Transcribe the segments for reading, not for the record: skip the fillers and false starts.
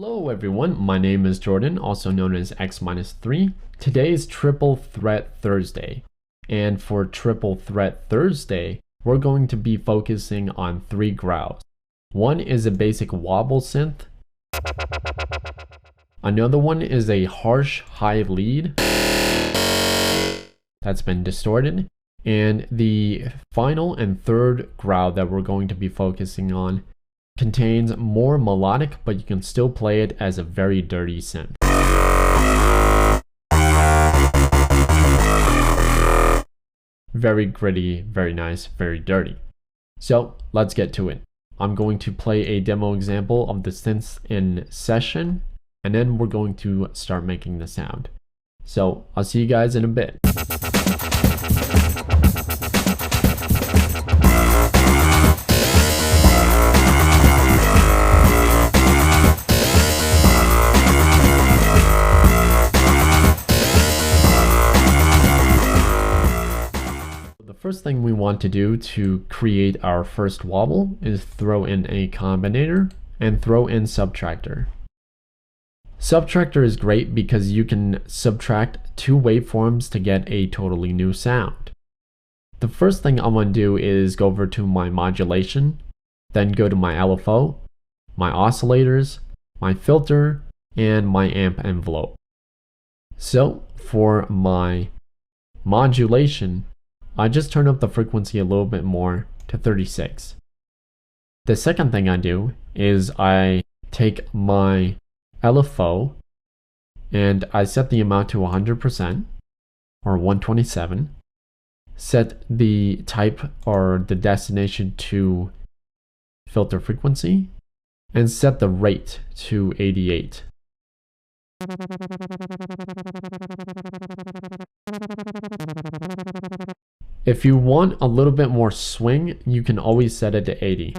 Hello everyone, my name is Jordan, also known as X-3. Today is Triple Threat Thursday, and for Triple Threat Thursday, we're going to be focusing on 3 growls. One is a basic wobble synth. Another one is a harsh high lead that's been distorted. And the final and third growl that we're going to be focusing on contains more melodic, but you can still play it as a very dirty synth. Very gritty, very nice, very dirty. So let's get to it. I'm going to play a demo example of the synths in session, and then we're going to start making the sound. So I'll see you guys in a bit. First thing we want to do to create our first wobble is throw in a combinator and throw in subtractor. Subtractor is great because you can subtract 2 waveforms to get a totally new sound. The first thing I'm going to do is go over to my modulation, then go to my LFO, my oscillators, my filter, and my amp envelope. So for my modulation, I just turn up the frequency a little bit more to 36. The second thing I do is I take my LFO and I set the amount to 100% or 127, set the type or the destination to filter frequency, and set the rate to 88. If you want a little bit more swing, you can always set it to 80.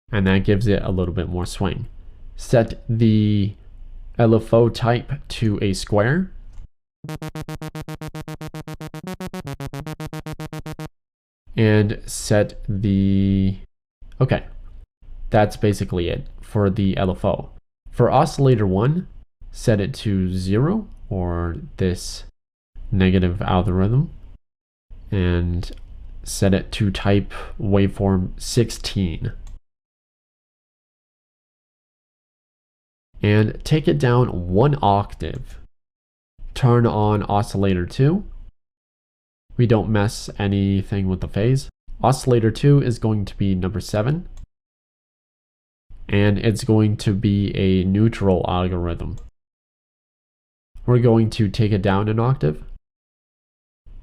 And that gives it a little bit more swing. Set the LFO type to a square. And set the... Okay, that's basically it for the LFO. For oscillator 1, set it to 0, or this negative algorithm, and set it to type waveform 16. And take it down 1 octave. Turn on oscillator 2. We don't mess anything with the phase. Oscillator 2 is going to be number 7. And it's going to be a neutral algorithm. We're going to take it down an octave.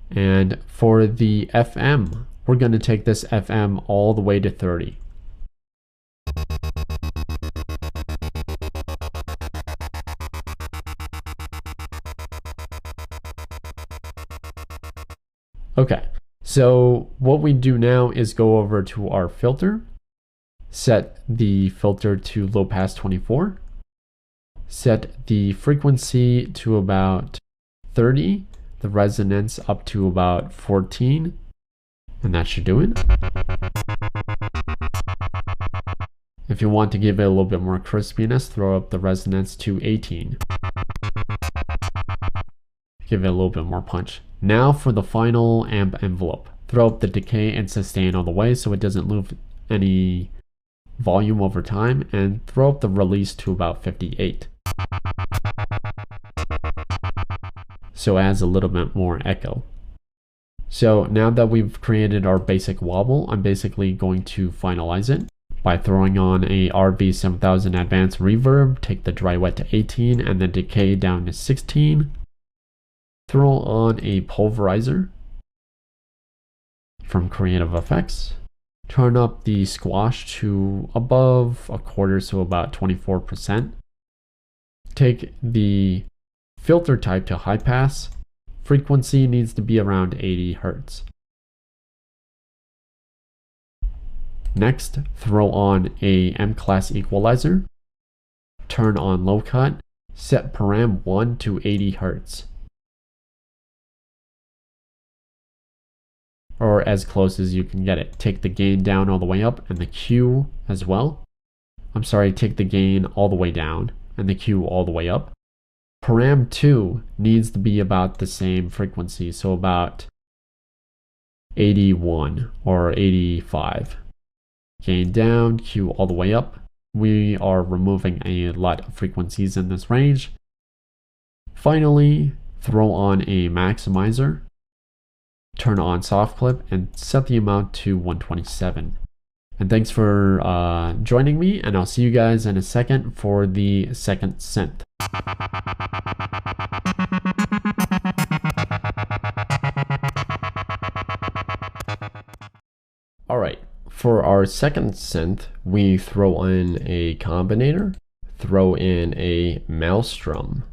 And for the FM, we're going to take this FM all the way to 30. Okay, so what we do now is go over to our filter, set the filter to low pass 24, set the frequency to about 30, the resonance up to about 14, and that should do it. If you want to give it a little bit more crispiness, throw up the resonance to 18. Give it a little bit more punch. Now for the final amp envelope. Throw up the decay and sustain all the way so it doesn't lose any volume over time, and throw up the release to about 58. So it adds a little bit more echo. So now that we've created our basic wobble, I'm basically going to finalize it by throwing on a RV7000 advanced reverb, take the dry wet to 18 and the decay down to 16. Throw on a pulverizer from Creative Effects. Turn up the squash to above a quarter, so about 24%. Take the filter type to high pass. Frequency needs to be around 80 Hz. Next, throw on a M-class equalizer. Turn on low cut. Set param 1 to 80 Hz. or as close as you can get it. Take the gain down all the way up and the Q as well. I'm sorry, take the gain all the way down and the Q all the way up. Param 2 needs to be about the same frequency, so about 81 or 85. Gain down, Q all the way up. We are removing a lot of frequencies in this range. Finally, throw on a maximizer, turn on soft clip, and set the amount to 127. And thanks for joining me, and I'll see you guys in a second for the second synth. Alright, for our second synth, we throw in a Combinator, throw in a Maelstrom.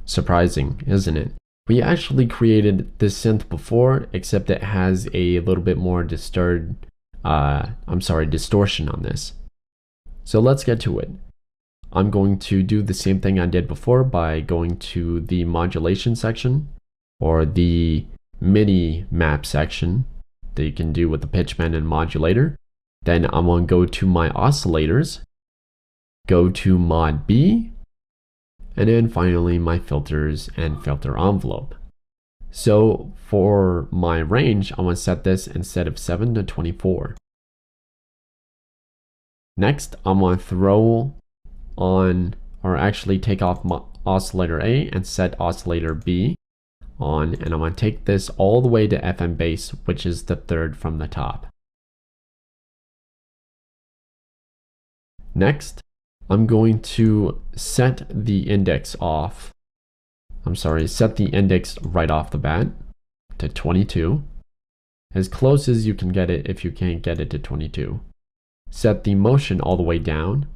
Surprising, isn't it? We actually created this synth before, except it has a little bit more distortion on this. So let's get to it. I'm going to do the same thing I did before by going to the modulation section, or the MIDI map section that you can do with the pitch bend and modulator. Then I'm going to go to my oscillators, go to mod B, and then finally my filters and filter envelope. So for my range, I want to set this instead of 7 to 24. Next, I'm going to throw on, or actually take off my oscillator A and set oscillator B on, and I'm going to take this all the way to FM bass, which is the third from the top. Next, I'm going to set the index off. Set the index right off the bat to 22. As close as you can get it if you can't get it to 22. Set the motion all the way down.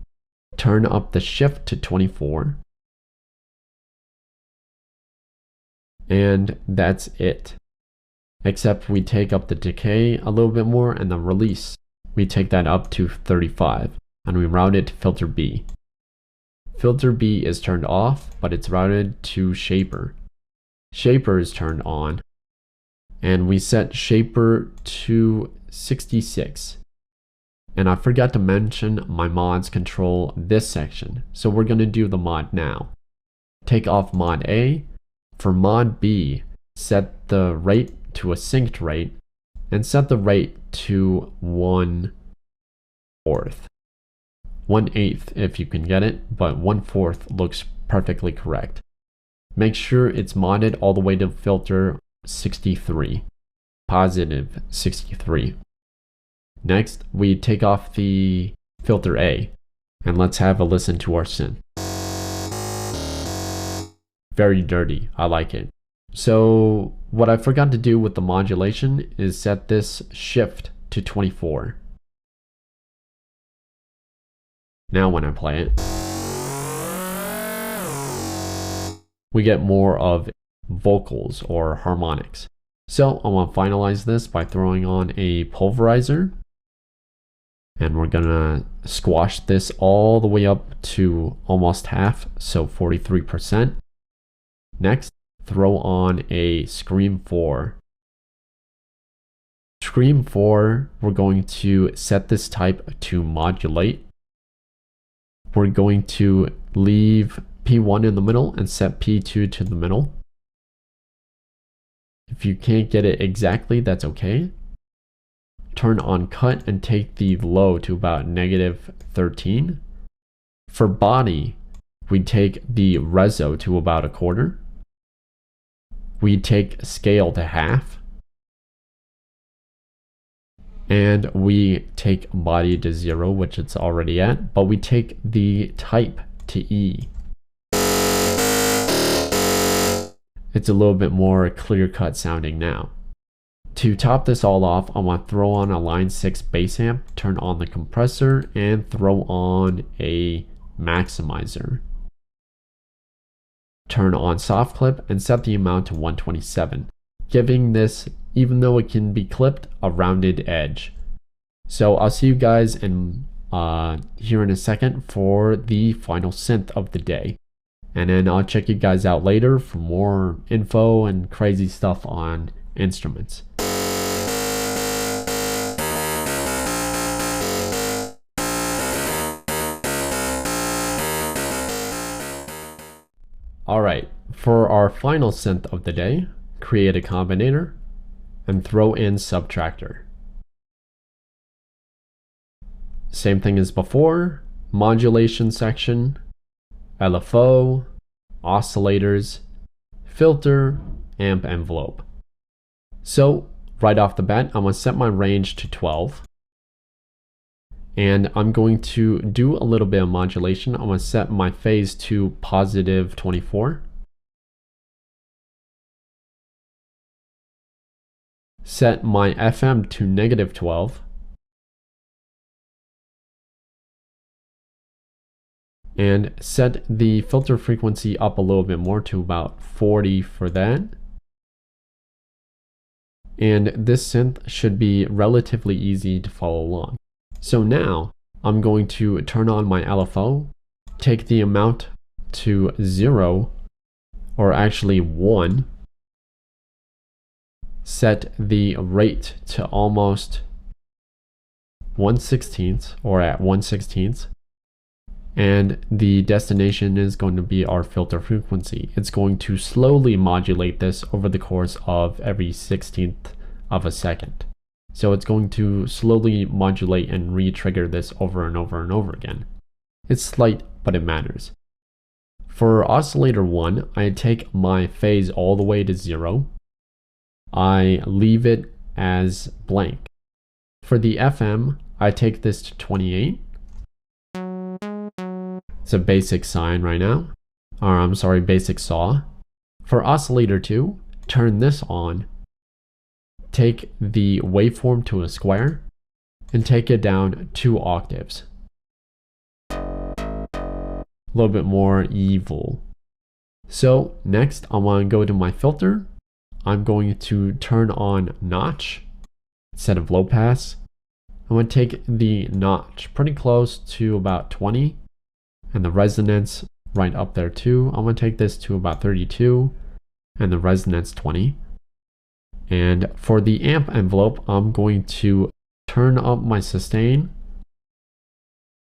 Turn up the shift to 24. And that's it. Except we take up the decay a little bit more, and the release, we take that up to 35. And we route it to filter B. Filter B is turned off, but it's routed to shaper. Shaper is turned on, and we set shaper to 66. And I forgot to mention my mods control this section, so we're going to do the mod now. Take off mod A. For mod B, set the rate to a synced rate, and set the rate to 1/4. 1/8 if you can get it, but 1/4 looks perfectly correct. Make sure it's modded all the way to filter 63, positive 63. Next, we take off the filter A, and let's have a listen to our synth. Very dirty, I like it. So what I forgot to do with the modulation is set this shift to 24. Now when I play it, we get more of vocals or harmonics. So I want to finalize this by throwing on a pulverizer. And we're gonna squash this all the way up to almost half, so 43%. Next, throw on a Scream 4. Scream 4, we're going to set this type to modulate. We're going to leave P1 in the middle and set P2 to the middle. If you can't get it exactly, that's okay. Turn on cut and take the low to about -13. For body, we take the reso to about 1/4. We take scale to half. And we take body to 0, which it's already at, but we take the type to E. It's a little bit more clear-cut sounding now. To top this all off, I want to throw on a line 6 bass amp, turn on the compressor, and throw on a maximizer. Turn on soft clip and set the amount to 127, giving this, even though it can be clipped, a rounded edge. So I'll see you guys here in a second for the final synth of the day. And then I'll check you guys out later for more info and crazy stuff on instruments. Alright, for our final synth of the day, create a combinator and throw in subtractor. Same thing as before, modulation section, LFO, oscillators, filter, amp envelope. So right off the bat, I'm going to set my range to 12. And I'm going to do a little bit of modulation. I'm going to set my phase to positive 24. Set my FM to negative 12. And set the filter frequency up a little bit more to about 40 for that. And this synth should be relatively easy to follow along. So now I'm going to turn on my LFO, take the amount to 0, or actually 1, set the rate to almost 1/16 or at 1/16, and the destination is going to be our filter frequency. It's going to slowly modulate this over the course of every 16th of a second. So it's going to slowly modulate and re-trigger this over and over and over again. It's slight, but it matters. For oscillator 1, I take my phase all the way to 0. I leave it as blank. For the FM, I take this to 28. It's a basic sine right now. Or I'm sorry, basic saw. For oscillator 2, turn this on. Take the waveform to a square and take it down 2 octaves. A little bit more evil. So next I want to go to my filter. I'm going to turn on notch instead of low pass. I'm going to take the notch pretty close to about 20 and the resonance right up there too. I'm going to take this to about 32 and the resonance 20. And for the amp envelope, I'm going to turn up my sustain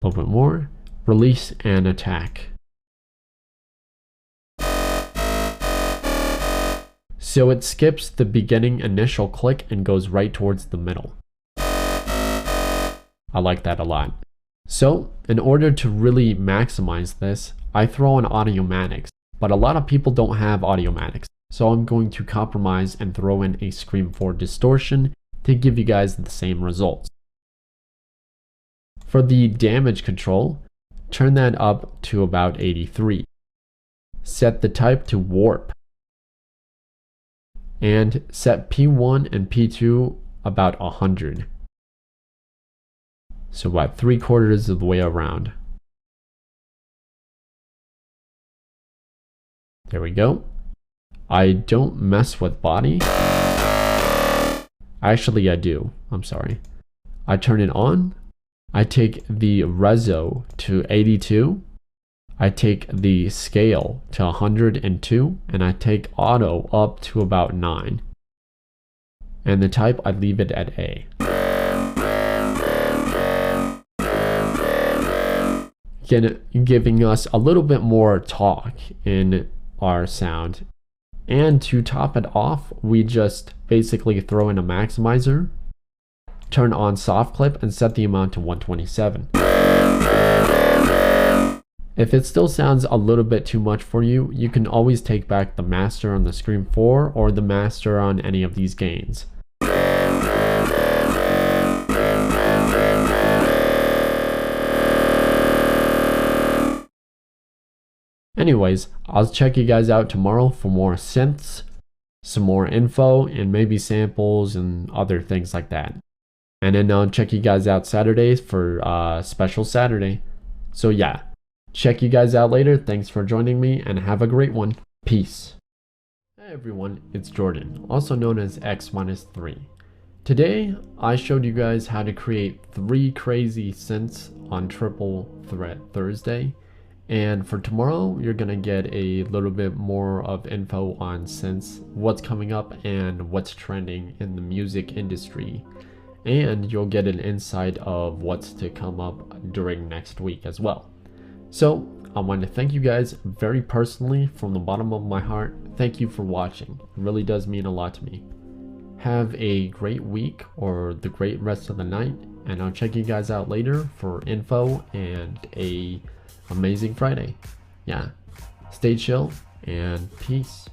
a little bit more, release and attack. So it skips the beginning initial click and goes right towards the middle. I like that a lot. So in order to really maximize this, I throw in audiomatics, but a lot of people don't have audiomatics. So I'm going to compromise and throw in a Scream 4 distortion to give you guys the same results. For the damage control, turn that up to about 83. Set the type to warp. And set P1 and P2 about 100. So about 3/4 of the way around. There we go. I don't mess with body. Actually, I do. I'm sorry. I turn it on. I take the reso to 82. I take the scale to 102. And I take auto up to about 9. And the type, I leave it at A. Giving us a little bit more talk in our sound. And to top it off, we just basically throw in a maximizer, turn on soft clip, and set the amount to 127. If it still sounds a little bit too much for you, you can always take back the master on the Scream 4 or the master on any of these gains. Anyways, I'll check you guys out tomorrow for more synths, some more info, and maybe samples and other things like that. And then I'll check you guys out Saturdays for special Saturday. So yeah, check you guys out later. Thanks for joining me and have a great one. Peace. Hey everyone, it's Jordan, also known as X-3. Today, I showed you guys how to create 3 crazy synths on Triple Threat Thursday. And for tomorrow, you're gonna get a little bit more of info on synths, what's coming up and what's trending in the music industry. And you'll get an insight of what's to come up during next week as well. So I want to thank you guys very personally from the bottom of my heart. Thank you for watching. It really does mean a lot to me. Have a great week or the great rest of the night, and I'll check you guys out later for info and a amazing Friday. Yeah, stay chill and peace.